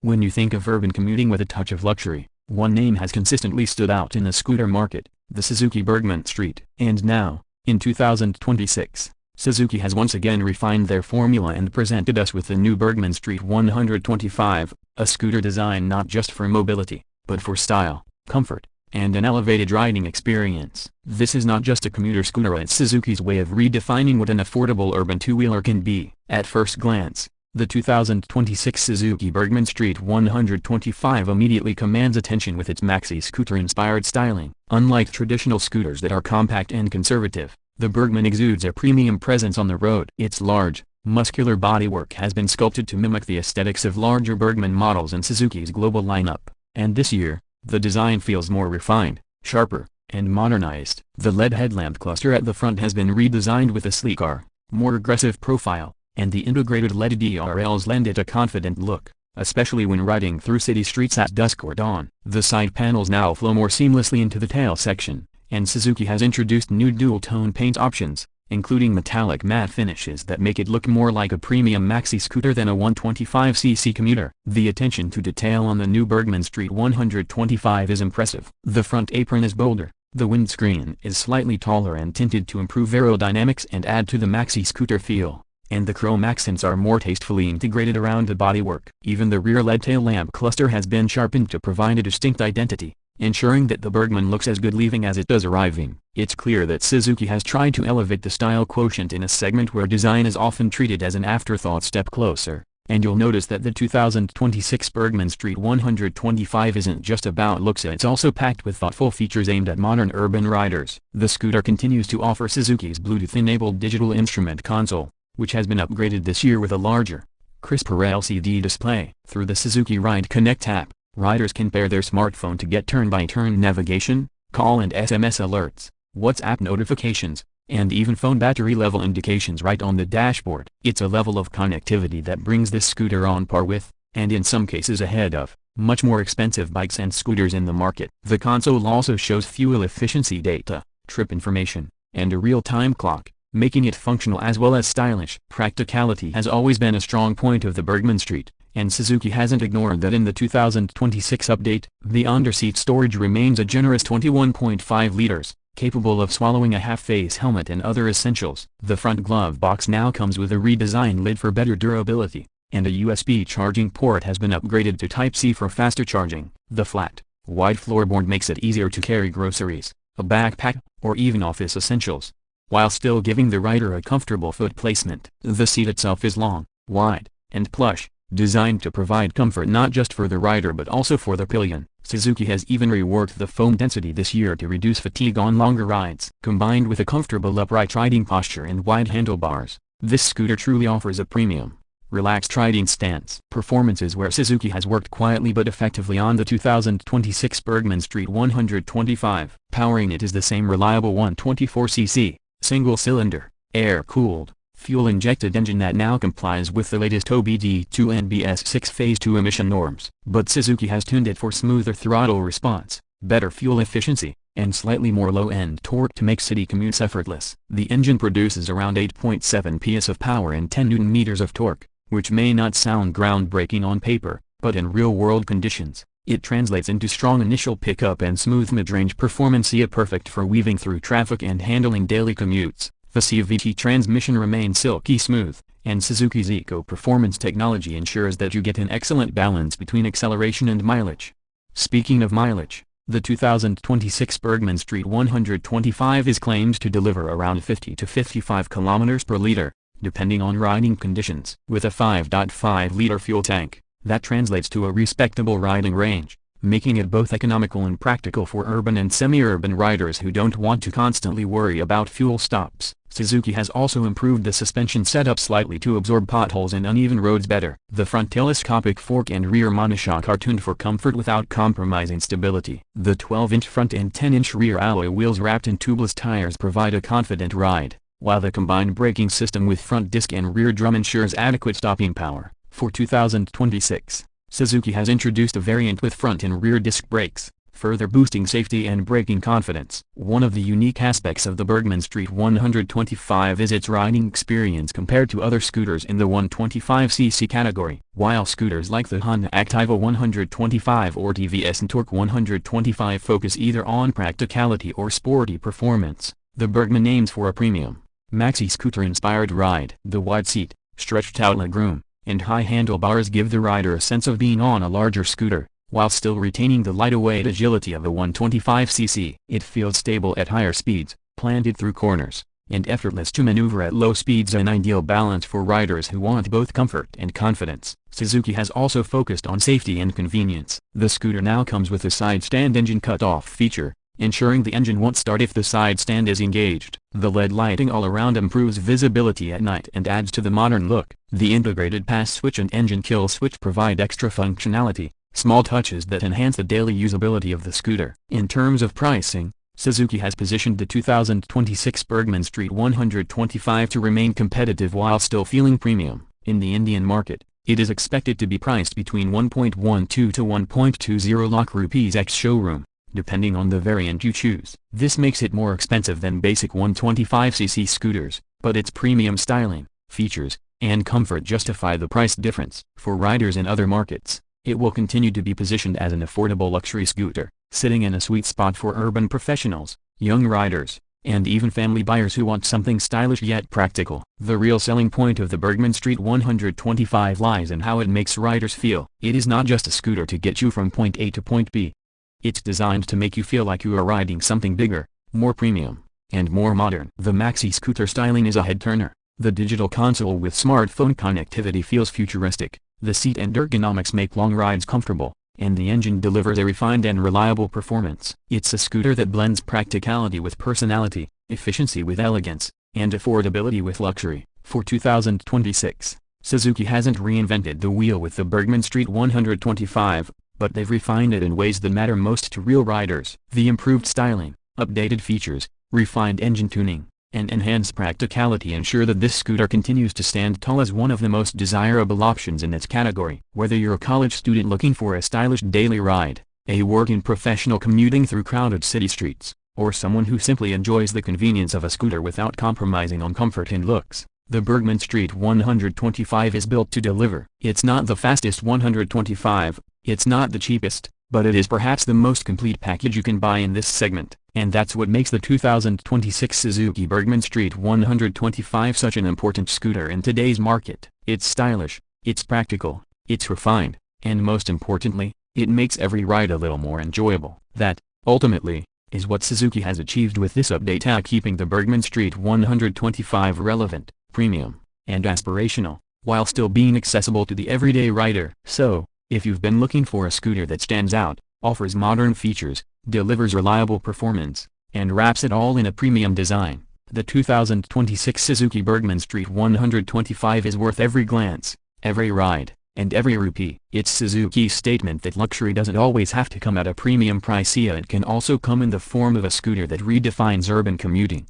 When you think of urban commuting with a touch of luxury, one name has consistently stood out in the scooter market: the Suzuki Burgman Street. And now, in 2026, Suzuki has once again refined their formula and presented us with the new Burgman Street 125, a scooter designed not just for mobility, but for style, comfort, and an elevated riding experience. This is not just a commuter scooter, it's Suzuki's way of redefining what an affordable urban two-wheeler can be. At first glance, the 2026 Suzuki Burgman Street 125 immediately commands attention with its maxi-scooter-inspired styling. Unlike traditional scooters that are compact and conservative, the Burgman exudes a premium presence on the road. Its large, muscular bodywork has been sculpted to mimic the aesthetics of larger Burgman models in Suzuki's global lineup, and this year, the design feels more refined, sharper, and modernized. The LED headlamp cluster at the front has been redesigned with a sleeker, more aggressive profile, and the integrated LED DRLs lend it a confident look, especially when riding through city streets at dusk or dawn. The side panels now flow more seamlessly into the tail section, and Suzuki has introduced new dual-tone paint options, including metallic matte finishes that make it look more like a premium maxi-scooter than a 125cc commuter. The attention to detail on the new Burgman Street 125 is impressive. The front apron is bolder, the windscreen is slightly taller and tinted to improve aerodynamics and add to the maxi-scooter feel, and the chrome accents are more tastefully integrated around the bodywork. Even the rear LED tail lamp cluster has been sharpened to provide a distinct identity, ensuring that the Burgman looks as good leaving as it does arriving. It's clear that Suzuki has tried to elevate the style quotient in a segment where design is often treated as an afterthought. Step closer, and you'll notice that the 2026 Burgman Street 125 isn't just about looks, it's also packed with thoughtful features aimed at modern urban riders. The scooter continues to offer Suzuki's Bluetooth-enabled digital instrument console, which has been upgraded this year with a larger, crisper LCD display. Through the Suzuki Ride Connect app, riders can pair their smartphone to get turn-by-turn navigation, call and SMS alerts, WhatsApp notifications, and even phone battery level indications right on the dashboard. It's a level of connectivity that brings this scooter on par with, and in some cases ahead of, much more expensive bikes and scooters in the market. The console also shows fuel efficiency data, trip information, and a real-time clock, making it functional as well as stylish. Practicality has always been a strong point of the Burgman Street, and Suzuki hasn't ignored that in the 2026 update. The underseat storage remains a generous 21.5 liters, capable of swallowing a half-face helmet and other essentials. The front glove box now comes with a redesigned lid for better durability, and a USB charging port has been upgraded to Type-C for faster charging. The flat, wide floorboard makes it easier to carry groceries, a backpack, or even office essentials, while still giving the rider a comfortable foot placement. The seat itself is long, wide, and plush, designed to provide comfort not just for the rider but also for the pillion. Suzuki has even reworked the foam density this year to reduce fatigue on longer rides. Combined with a comfortable upright riding posture and wide handlebars, this scooter truly offers a premium, relaxed riding stance. Performance is where Suzuki has worked quietly but effectively on the 2026 Burgman Street 125. Powering it is the same reliable 124cc, single-cylinder, air-cooled, fuel-injected engine that now complies with the latest OBD2 and BS6 Phase 2 emission norms. But Suzuki has tuned it for smoother throttle response, better fuel efficiency, and slightly more low-end torque to make city commutes effortless. The engine produces around 8.7 PS of power and 10 Nm of torque, which may not sound groundbreaking on paper, but in real-world conditions, it translates into strong initial pickup and smooth mid-range performance, perfect for weaving through traffic and handling daily commutes. The CVT transmission remains silky smooth, and Suzuki's eco-performance technology ensures that you get an excellent balance between acceleration and mileage. Speaking of mileage, the 2026 Burgman Street 125 is claimed to deliver around 50 to 55 km per liter, depending on riding conditions. With a 5.5-liter fuel tank, that translates to a respectable riding range, making it both economical and practical for urban and semi-urban riders who don't want to constantly worry about fuel stops. Suzuki has also improved the suspension setup slightly to absorb potholes and uneven roads better. The front telescopic fork and rear monoshock are tuned for comfort without compromising stability. The 12-inch front and 10-inch rear alloy wheels wrapped in tubeless tires provide a confident ride, while the combined braking system with front disc and rear drum ensures adequate stopping power. For 2026, Suzuki has introduced a variant with front and rear disc brakes, further boosting safety and braking confidence. One of the unique aspects of the Burgman Street 125 is its riding experience compared to other scooters in the 125cc category. While scooters like the Honda Activa 125 or TVS and Torque 125 focus either on practicality or sporty performance, the Burgman aims for a premium, maxi-scooter-inspired ride. The wide seat, stretched-out legroom, and high handlebars give the rider a sense of being on a larger scooter, while still retaining the lightweight agility of a 125cc. It feels stable at higher speeds, planted through corners, and effortless to maneuver at low speeds, an ideal balance for riders who want both comfort and confidence. Suzuki has also focused on safety and convenience. The scooter now comes with a side stand engine cut-off feature, ensuring the engine won't start if the side stand is engaged. The LED lighting all around improves visibility at night and adds to the modern look. The integrated pass switch and engine kill switch provide extra functionality, small touches that enhance the daily usability of the scooter. In terms of pricing, Suzuki has positioned the 2026 Burgman Street 125 to remain competitive while still feeling premium. In the Indian market, it is expected to be priced between 1.12 to 1.20 lakh rupees ex-showroom, depending on the variant you choose. This makes it more expensive than basic 125cc scooters, but its premium styling, features, and comfort justify the price difference. For riders in other markets, it will continue to be positioned as an affordable luxury scooter, sitting in a sweet spot for urban professionals, young riders, and even family buyers who want something stylish yet practical. The real selling point of the Burgman Street 125 lies in how it makes riders feel. It is not just a scooter to get you from point A to point B. It's designed to make you feel like you are riding something bigger, more premium, and more modern. The maxi-scooter styling is a head-turner. The digital console with smartphone connectivity feels futuristic. The seat and ergonomics make long rides comfortable, and the engine delivers a refined and reliable performance. It's a scooter that blends practicality with personality, efficiency with elegance, and affordability with luxury. For 2026, Suzuki hasn't reinvented the wheel with the Burgman Street 125, but they've refined it in ways that matter most to real riders. The improved styling, updated features, refined engine tuning, and enhanced practicality ensure that this scooter continues to stand tall as one of the most desirable options in its category. Whether you're a college student looking for a stylish daily ride, a working professional commuting through crowded city streets, or someone who simply enjoys the convenience of a scooter without compromising on comfort and looks, the Burgman Street 125 is built to deliver. It's not the fastest 125, it's not the cheapest, but it is perhaps the most complete package you can buy in this segment. And that's what makes the 2026 Suzuki Burgman Street 125 such an important scooter in today's market. It's stylish, it's practical, it's refined, and most importantly, it makes every ride a little more enjoyable. That, ultimately, is what Suzuki has achieved with this update, keeping the Burgman Street 125 relevant, premium, and aspirational, while still being accessible to the everyday rider. So, if you've been looking for a scooter that stands out, offers modern features, delivers reliable performance, and wraps it all in a premium design, the 2026 Suzuki Burgman Street 125 is worth every glance, every ride, and every rupee. It's Suzuki's statement that luxury doesn't always have to come at a premium price. It can also come in the form of a scooter that redefines urban commuting.